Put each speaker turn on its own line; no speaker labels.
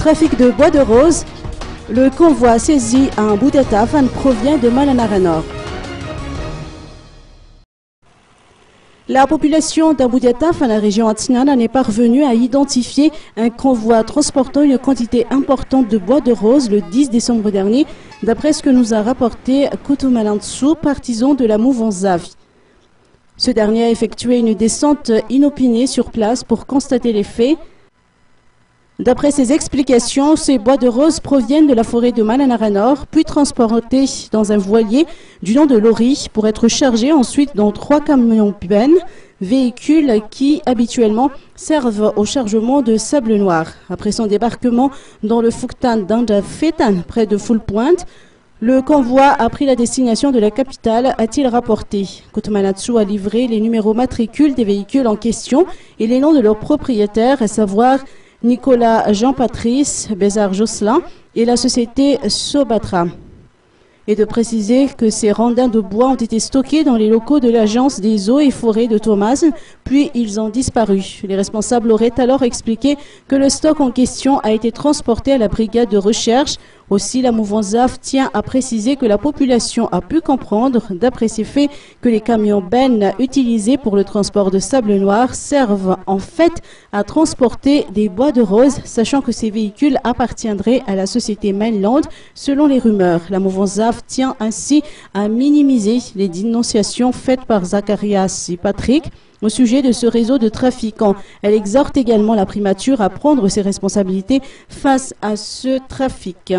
Trafic de bois de rose. Le convoi saisi à un Boudetafan provient de Malanara-Nord. La population d'Aboudetafan, la région Atsinana, n'est parvenue à identifier un convoi transportant une quantité importante de bois de rose le 10 décembre dernier, d'après ce que nous a rapporté Koutou Malantsou, partisan de la mouvance Zavi. Ce dernier a effectué une descente inopinée sur place pour constater les faits. D'après ses explications, ces bois de rose proviennent de la forêt de Malanara-Nord, puis transportés dans un voilier du nom de lorry pour être chargés ensuite dans 3 camions bennes, véhicules qui habituellement servent au chargement de sable noir. Après son débarquement dans le Fouktan d'Andafetan, près de Full-Pointe, le convoi a pris la destination de la capitale, a-t-il rapporté. Koutmanatsu a livré les numéros matricules des véhicules en question et les noms de leurs propriétaires, à savoir Nicolas Jean-Patrice Bézard-Josselin et la société Sobatra. Et de préciser que ces rondins de bois ont été stockés dans les locaux de l'agence des eaux et forêts de Thomas, puis ils ont disparu. Les responsables auraient alors expliqué que le stock en question a été transporté à la brigade de recherche. Aussi, la mouvance ZAF tient à préciser que la population a pu comprendre, d'après ces faits, que les camions bennes utilisés pour le transport de sable noir servent en fait à transporter des bois de rose, sachant que ces véhicules appartiendraient à la société Mainland, selon les rumeurs. La mouvance ZAF tient ainsi à minimiser les dénonciations faites par Zacharias et Patrick au sujet de ce réseau de trafiquants. Elle exhorte également la primature à prendre ses responsabilités face à ce trafic.